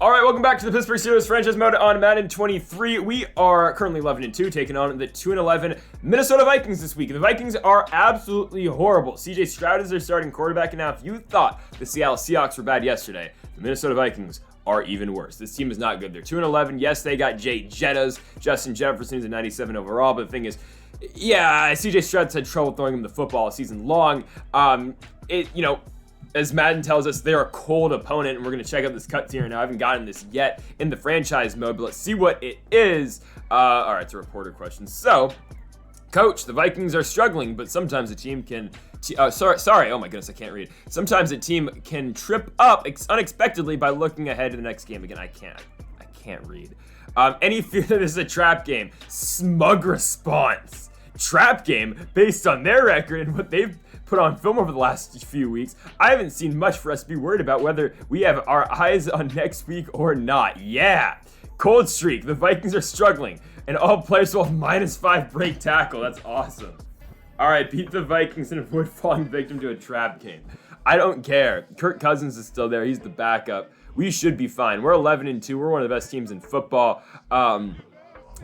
All right, welcome back to the Pittsburgh Steelers franchise mode on Madden 23. We are currently 11-2, taking on the 2-11 Minnesota Vikings this week. The Vikings are absolutely horrible. CJ Stroud is their starting quarterback, and now if you thought the Seattle Seahawks were bad yesterday, the Minnesota Vikings are even worse. This team is not good. They're 2-11. Yes, they got Jay Jettas. Justin Jefferson is a 97 overall, but the thing is, yeah, CJ Stroud's had trouble throwing him the football all season long. As Madden tells us, they're a cold opponent, and we're going to check out this cut tier now. I haven't gotten this yet in the franchise mode, but let's see what it is. All right, it's a reporter question. So, Coach, the Vikings are struggling, but sometimes a team can... sorry. Oh my goodness, I can't read. Sometimes a team can trip up unexpectedly by looking ahead to the next game. Again, I can't read. Any fear that this is a trap game? Smug response. Trap game based on their record and what they've put on film over the last few weeks. I haven't seen much for us to be worried about whether we have our eyes on next week or not. Yeah. Cold streak. The Vikings are struggling. And all players will have -5 break tackle. That's awesome. All right, beat the Vikings and avoid falling victim to a trap game. I don't care. Kirk Cousins is still there. He's the backup. We should be fine. We're 11-2. We're one of the best teams in football.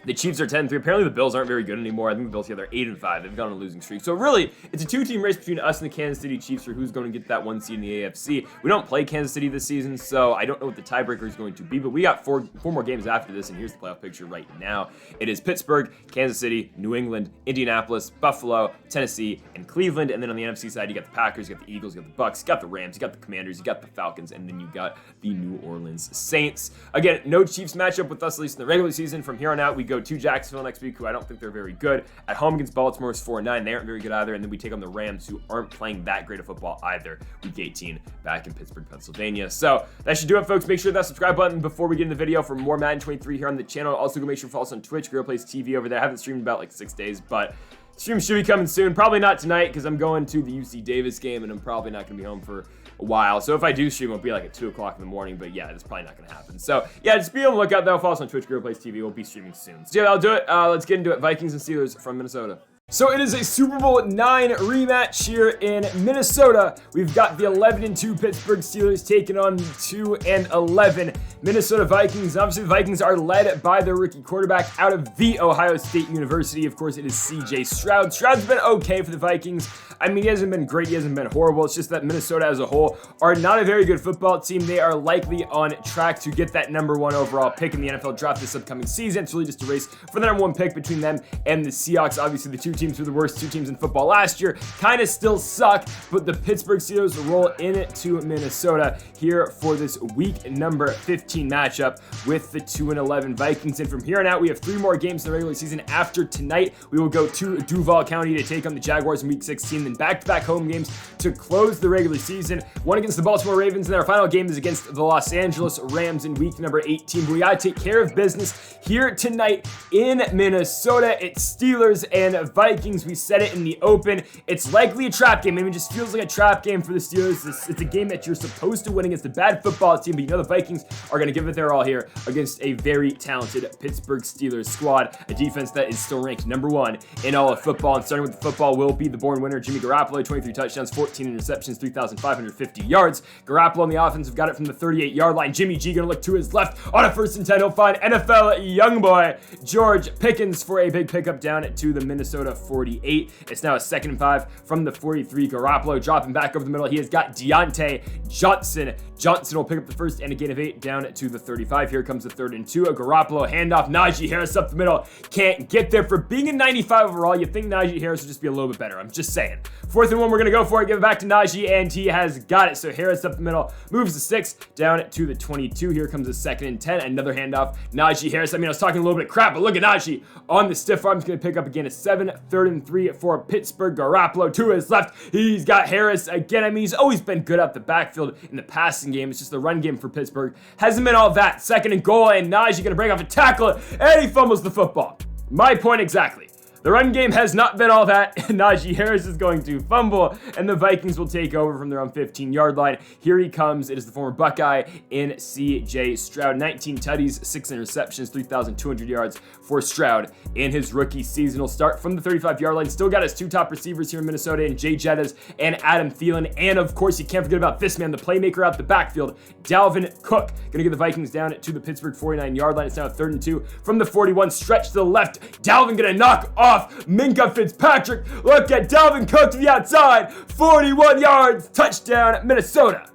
The Chiefs are 10-3. Apparently, the Bills aren't very good anymore. I think the Bills, they're 8-5. They've gone on a losing streak. So really, it's a two-team race between us and the Kansas City Chiefs for who's going to get that one seed in the AFC. We don't play Kansas City this season, so I don't know what the tiebreaker is going to be. But we got four more games after this, and here's the playoff picture right now. It is Pittsburgh, Kansas City, New England, Indianapolis, Buffalo, Tennessee, and Cleveland. And then on the NFC side, you got the Packers, you got the Eagles, you got the Bucks, you got the Rams, you got the Commanders, you got the Falcons, and then you got the New Orleans Saints. Again, no Chiefs matchup with us, at least in the regular season. From here on out, we go to Jacksonville next week, who I don't think they're very good. At home against Baltimore is 4-9. They aren't very good either. And then we take on the Rams, who aren't playing that great of football either. Week 18 back in Pittsburgh, Pennsylvania. So that should do it, folks. Make sure that subscribe button before we get into the video for more Madden 23 here on the channel. Also, go make sure to follow us on Twitch, Guerrilla Plays TV over there. I haven't streamed in about like 6 days, but stream should be coming soon. Probably not tonight because I'm going to the UC Davis game and I'm probably not going to be home for a while. So if I do stream, it'll be like at 2 o'clock in the morning, but yeah, that's probably not going to happen. So yeah, just be on the lookout though. Follow us on Twitch, Guerrilla Plays TV. We'll be streaming soon. So yeah, that'll do it. Let's get into it. Vikings and Steelers from Minnesota. So it is a Super Bowl IX rematch here in Minnesota. We've got the 11-2 Pittsburgh Steelers taking on the 2-11 Minnesota Vikings. Obviously, the Vikings are led by their rookie quarterback out of The Ohio State University. Of course, it is CJ Stroud. Stroud's been okay for the Vikings. I mean, he hasn't been great. He hasn't been horrible. It's just that Minnesota as a whole are not a very good football team. They are likely on track to get that #1 overall pick in the NFL draft this upcoming season. It's really just a race for the #1 pick between them and the Seahawks. Obviously, the two teams were the worst two teams in football last year. Kind of still suck, but the Pittsburgh Steelers roll into Minnesota here for this week number 15 matchup with the 2-11 Vikings. And from here on out, we have 3 more games in the regular season. After tonight, we will go to Duval County to take on the Jaguars in week 16, then back-to-back home games to close the regular season. One against the Baltimore Ravens, and our final game is against the Los Angeles Rams in week number 18. But we got to take care of business here tonight in Minnesota. It's Steelers and Vikings. We said it in the open. It's likely a trap game. I mean, it just feels like a trap game for the Steelers. It's a game that you're supposed to win against a bad football team, but you know the Vikings are going to give it their all here against a very talented Pittsburgh Steelers squad, a defense that is still ranked #1 in all of football. And starting with the football will be the born winner, Jimmy Garoppolo, 23 touchdowns, 14 interceptions, 3,550 yards. Garoppolo on the offensive got it from the 38-yard line. Jimmy G going to look to his left on a 1st and 10. He'll find NFL young boy George Pickens for a big pickup down to the Minnesota 48. It's now a 2nd and 5 from the 43. Garoppolo dropping back over the middle. He has got Deontay Johnson. Johnson will pick up the 1st and a gain of 8 down to the 35. Here comes the 3rd and 2. A Garoppolo handoff. Najee Harris up the middle. Can't get there. For being a 95 overall, you think Najee Harris would just be a little bit better. I'm just saying. 4th and 1, we're going to go for it. Give it back to Najee, and he has got it. So Harris up the middle. Moves the 6 down to the 22. Here comes the 2nd and 10. Another handoff. Najee Harris. I mean, I was talking a little bit of crap, but look at Najee on the stiff arm. He's going to pick up again a 7, 3rd and 3 for Pittsburgh. Garoppolo to his left. He's got Harris again. I mean, he's always been good out the backfield in the passing game. It's just the run game for Pittsburgh hasn't been all that. 2nd and goal, and Najee going to break off a tackle, and he fumbles the football. My point exactly. The run game has not been all that. Najee Harris is going to fumble, and the Vikings will take over from their own 15-yard line. Here he comes. It is the former Buckeye in C.J. Stroud. 19 tutties, 6 interceptions, 3,200 yards for Stroud in his rookie season. He'll start from the 35-yard line. Still got his 2 top receivers here in Minnesota, and Jay Jettas and Adam Thielen. And, of course, you can't forget about this man, the playmaker out the backfield, Dalvin Cook. Going to get the Vikings down to the Pittsburgh 49-yard line. It's now 3rd and 2 from the 41. Stretch to the left. Dalvin going to knock off Minkah Fitzpatrick. Look at Dalvin Cook to the outside. 41 yards. Touchdown, Minnesota.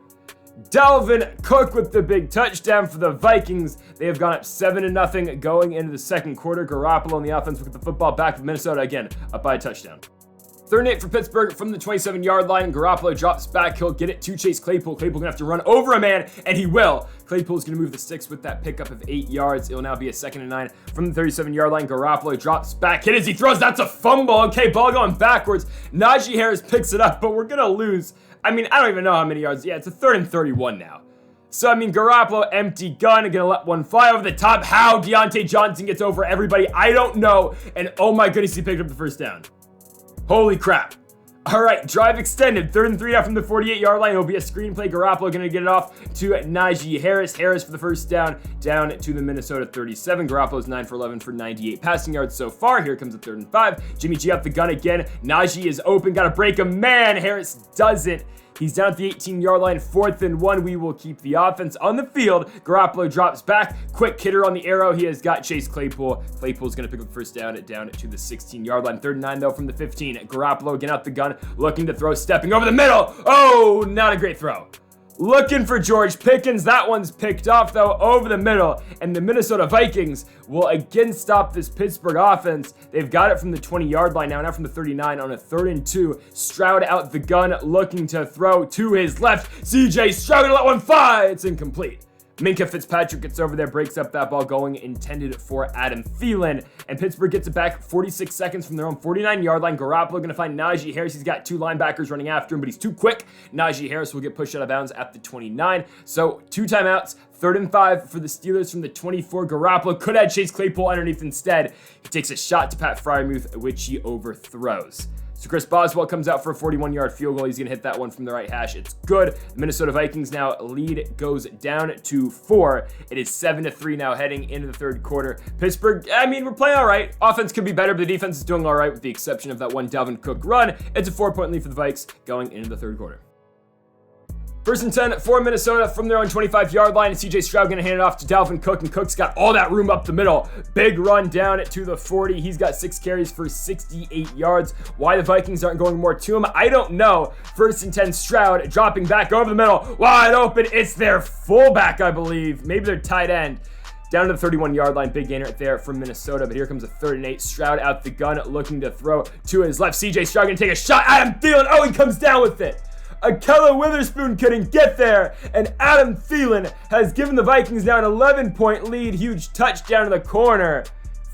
Dalvin Cook with the big touchdown for the Vikings. They have gone up 7-0 going into the second quarter. Garoppolo on the offense with the football back to Minnesota again, up by a touchdown. 3rd and 8 for Pittsburgh from the 27-yard line. Garoppolo drops back. He'll get it to Chase Claypool. Claypool gonna have to run over a man, and he will. Claypool's gonna move the sticks with that pickup of 8 yards. It'll now be a 2nd and 9 from the 37-yard line. Garoppolo drops back. Hit as he throws. That's a fumble. Okay, ball going backwards. Najee Harris picks it up, but we're gonna lose. I mean, I don't even know how many yards. Yeah, it's a 3rd and 31 now. So, I mean, Garoppolo, empty gun, gonna let one fly over the top. How Deontay Johnson gets over everybody, I don't know. And oh my goodness, he picked up the first down. Holy crap. All right, drive extended. 3rd and 3 now from the 48-yard line. It'll be a screenplay. Garoppolo going to get it off to Najee Harris. Harris for the first down to the Minnesota 37. Garoppolo's 9 for 11 for 98 passing yards so far. Here comes a 3rd and 5. Jimmy G up the gun again. Najee is open. Got to break him. Man, Harris doesn't. He's down at the 18-yard line, 4th and 1. We will keep the offense on the field. Garoppolo drops back. Quick hitter on the arrow. He has got Chase Claypool. Claypool's going to pick up the first down to the 16-yard line. 3rd and 9, though, from the 15. Garoppolo again out the gun, looking to throw, stepping over the middle. Oh, not a great throw. Looking for George Pickens. That one's picked off, though, over the middle. And the Minnesota Vikings will again stop this Pittsburgh offense. They've got it from the 20-yard line now from the 39 on a 3rd and 2. Stroud out the gun, looking to throw to his left. C.J. Stroud gonna let one fly. It's incomplete. Minkah Fitzpatrick gets over there, breaks up that ball going intended for Adam Thielen. And Pittsburgh gets it back 46 seconds from their own 49-yard line. Garoppolo going to find Najee Harris. He's got 2 linebackers running after him, but he's too quick. Najee Harris will get pushed out of bounds at the 29. So 2 timeouts. 3rd and 5 for the Steelers from the 24. Garoppolo could have Chase Claypool underneath instead. He takes a shot to Pat Freiermuth, which he overthrows. So Chris Boswell comes out for a 41-yard field goal. He's going to hit that one from the right hash. It's good. The Minnesota Vikings now lead goes down to 4. It is 7-3 now heading into the 3rd quarter. Pittsburgh, I mean, we're playing all right. Offense could be better, but the defense is doing all right with the exception of that one Dalvin Cook run. It's a 4-point lead for the Vikes going into the 3rd quarter. 1st and 10 for Minnesota from their own 25-yard line. CJ Stroud going to hand it off to Dalvin Cook, and Cook's got all that room up the middle. Big run down to the 40. He's got 6 carries for 68 yards. Why the Vikings aren't going more to him, I don't know. 1st and 10, Stroud dropping back over the middle. Wide open. It's their fullback, I believe. Maybe their tight end. Down to the 31-yard line, big gainer right there from Minnesota. But here comes a 3rd and 8. Stroud out the gun, looking to throw to his left. CJ Stroud going to take a shot. Adam Thielen. Oh, he comes down with it. Akella Witherspoon couldn't get there, and Adam Thielen has given the Vikings now an 11-point lead. Huge touchdown in the corner.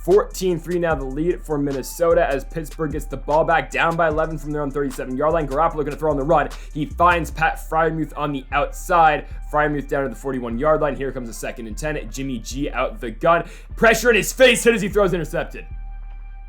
14-3 now the lead for Minnesota as Pittsburgh gets the ball back down by 11 from their own 37-yard line. Garoppolo going to throw on the run. He finds Pat Freiermuth on the outside. Freiermuth down to the 41-yard line. Here comes a 2nd and 10. Jimmy G out the gun. Pressure in his face. Hit as he throws, intercepted.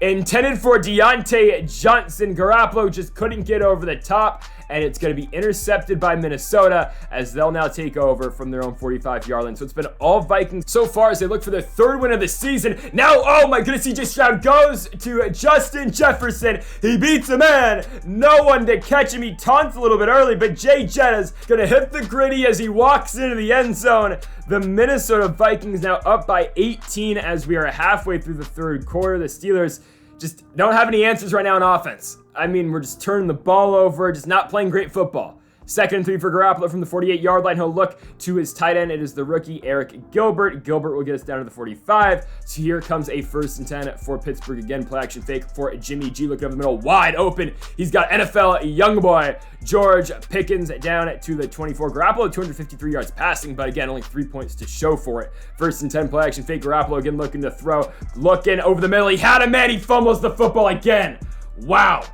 Intended for Deontay Johnson. Garoppolo just couldn't get over the top, and it's going to be intercepted by Minnesota as they'll now take over from their own 45-yard line. So it's been all Vikings so far as they look for their 3rd win of the season. Now, oh my goodness, CJ Stroud goes to Justin Jefferson. He beats a man. No one to catch him. He taunts a little bit early, but Jay Jetta's going to hit the gritty as he walks into the end zone. The Minnesota Vikings now up by 18 as we are halfway through the 3rd quarter. The Steelers just don't have any answers right now on offense. I mean, we're just turning the ball over, just not playing great football. 2nd and 3 for Garoppolo from the 48-yard line. He'll look to his tight end. It is the rookie Eric Gilbert. Gilbert will get us down to the 45. So here comes a 1st and 10 for Pittsburgh. Again, play action fake for Jimmy G. Looking up the middle, wide open. He's got NFL young boy George Pickens down to the 24. Garoppolo 253 yards passing, but again, only 3 points to show for it. 1st and 10, play action fake. Garoppolo again looking to throw. Looking over the middle. He had a man. He fumbles the football again. Wow.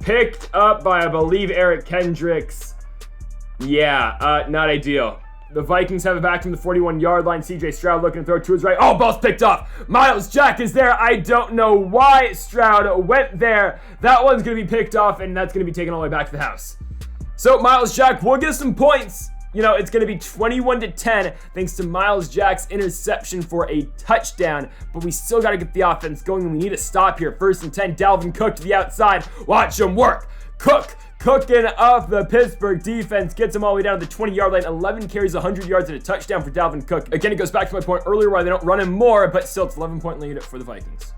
Picked up by, I believe, Eric Kendricks. Yeah, not ideal. The Vikings have it back from the 41-yard line. CJ Stroud looking to throw to his right. Oh, ball's picked off. Miles Jack is there. I don't know why Stroud went there. That one's going to be picked off, and that's going to be taken all the way back to the house. So Miles Jack will get some points. You know, it's going to be 21-10 thanks to Miles Jack's interception for a touchdown. But we still got to get the offense going, and we need to stop here. 1st and 10, Dalvin Cook to the outside. Watch him work. Cook cooking off the Pittsburgh defense. Gets him all the way down to the 20-yard line. 11 carries, 100 yards, and a touchdown for Dalvin Cook. Again, it goes back to my point earlier why they don't run him more, but still it's 11-point lead for the Vikings.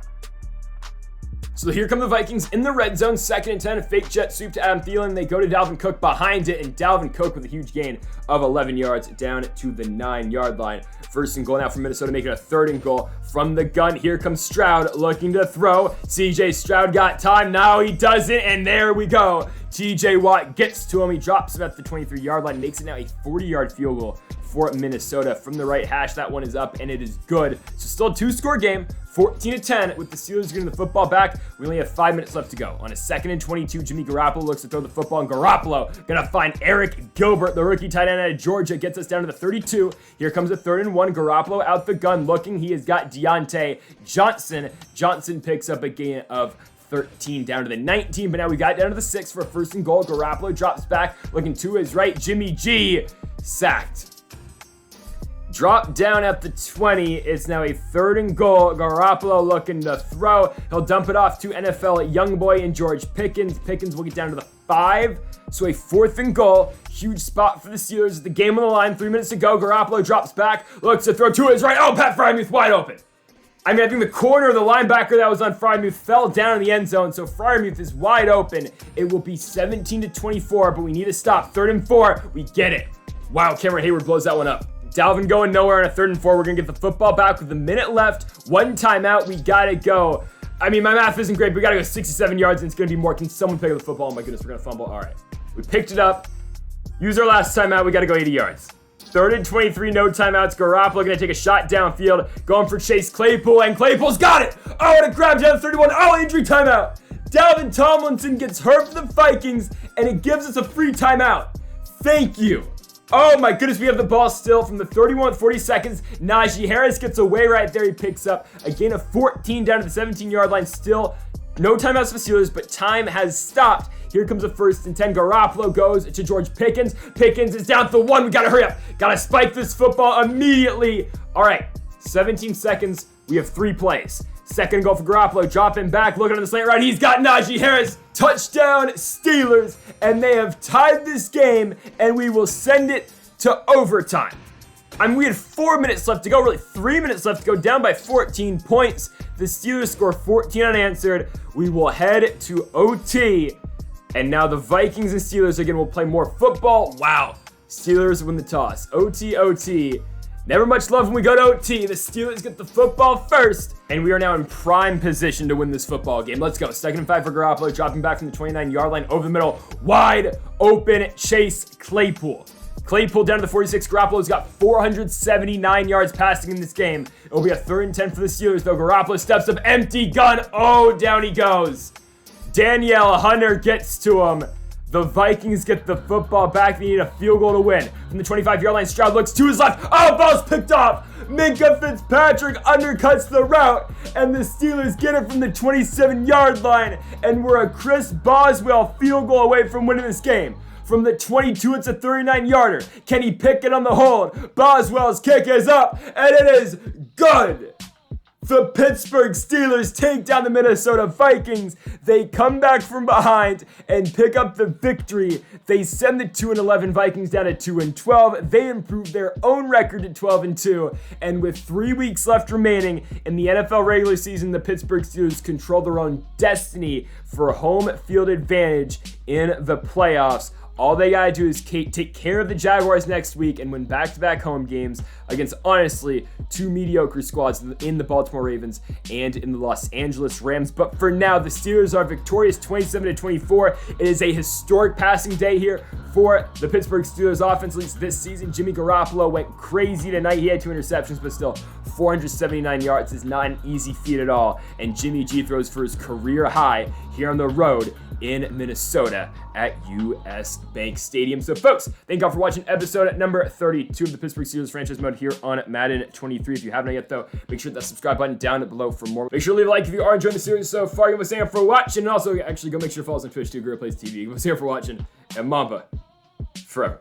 So here come the Vikings in the red zone, 2nd and 10, a fake jet sweep to Adam Thielen. They go to Dalvin Cook behind it, and Dalvin Cook with a huge gain of 11 yards down to the 9-yard line. 1st and goal now for Minnesota, making a 3rd and goal from the gun. Here comes Stroud looking to throw. CJ Stroud got time. Now he doesn't, and there we go. TJ Watt gets to him. He drops him at the 23-yard line, makes it now a 40-yard field goal for Minnesota from the right hash. That one is up, and it is good. So still a 2-score game, 14-10 with the Steelers getting the football back. We only have 5 minutes left to go. On a 2nd and 22, Jimmy Garoppolo looks to throw the football, and Garoppolo gonna find Eric Gilbert, the rookie tight end out of Georgia, gets us down to the 32. Here comes a 3rd and 1. Garoppolo out the gun looking. He has got Deontay Johnson. Johnson picks up a gain of 13 down to the 19, but now we got down to the 6 for a 1st and goal. Garoppolo drops back, looking to his right. Jimmy G sacked. Drop down at the 20. It's now a 3rd and goal. Garoppolo looking to throw. He'll dump it off to NFL Youngboy and George Pickens. Pickens will get down to the 5. So a 4th and goal. Huge spot for the Steelers. The game on the line. 3 minutes to go. Garoppolo drops back. Looks to throw to his right. Oh, Pat Freiermuth wide open. I think the corner of the linebacker that was on Freiermuth fell down in the end zone, so Freiermuth is wide open. It will be 17-24, but we need to stop. 3rd and 4. We get it. Wow, Cameron Hayward blows that one up. Dalvin going nowhere on a 3rd and 4. We're going to get the football back with a minute left. 1 timeout. We got to go. My math isn't great, but we got to go 67 yards, and it's going to be more. Can someone pick up the football? Oh, my goodness, we're going to fumble. All right. We picked it up. Use our last timeout. We got to go 80 yards. 3rd and 23, no timeouts. Garoppolo going to take a shot downfield. Going for Chase Claypool, and Claypool's got it. Oh, and a grab down to 31. Oh, injury timeout. Dalvin Tomlinson gets hurt for the Vikings, and it gives us a free timeout. Thank you. Oh my goodness, we have the ball still from the 31 with 40 seconds. Najee Harris gets away right there. He picks up a gain of 14 down to the 17-yard line. Still no timeouts for the Steelers, but time has stopped. Here comes a 1st and 10. Garoppolo goes to George Pickens. Pickens is down to the 1. We got to hurry up. Got to spike this football immediately. All right, 17 seconds. We have 3 plays. 2nd goal for Garoppolo, dropping back, looking on the slant right. He's got Najee Harris. Touchdown, Steelers. And they have tied this game, and we will send it to overtime. We had 4 minutes left to go, really 3 minutes left to go, down by 14 points. The Steelers score 14 unanswered. We will head to OT. And now the Vikings and Steelers again will play more football. Wow. Steelers win the toss. OT. Never much love when we go to OT. The Steelers get the football first, and we are now in prime position to win this football game. Let's go. 2nd and 5 for Garoppolo, dropping back from the 29-yard line over the middle. Wide open Chase Claypool. Claypool down to the 46. Garoppolo's got 479 yards passing in this game. It'll be a 3rd and 10 for the Steelers, though. Garoppolo steps up, empty gun. Oh, down he goes. Danielle Hunter gets to him. The Vikings get the football back. They need a field goal to win. From the 25-yard line, Stroud looks to his left. Oh, ball's picked off. Minkah Fitzpatrick undercuts the route, and the Steelers get it from the 27-yard line, and we're a Chris Boswell field goal away from winning this game. From the 22, it's a 39-yarder. Kenny Pickett on the hold. Boswell's kick is up, and it is good. The Pittsburgh Steelers take down the Minnesota Vikings. They come back from behind and pick up the victory. They send the 2-11 Vikings down to 2-12. They improve their own record to 12-2. And with 3 weeks left remaining in the NFL regular season, the Pittsburgh Steelers control their own destiny for home field advantage in the playoffs. All they gotta do is take care of the Jaguars next week and win back-to-back home games against, honestly, 2 mediocre squads in the Baltimore Ravens and in the Los Angeles Rams. But for now, the Steelers are victorious 27-24. It is a historic passing day here for the Pittsburgh Steelers offense, at least this season. Jimmy Garoppolo went crazy tonight. He had 2 interceptions, but still, 479 yards is not an easy feat at all. And Jimmy G throws for his career high here on the road in Minnesota at US Bank Stadium. So folks, thank y'all for watching episode number 32 of the Pittsburgh Steelers franchise mode here on Madden 23. If you haven't yet though, make sure that subscribe button down below for more. Make sure to leave a like if you are enjoying the series so far. You want to say for watching, and also actually go make sure to follow us on Twitch too, Gorilla Plays TV. You want to say for watching, and Mamba forever.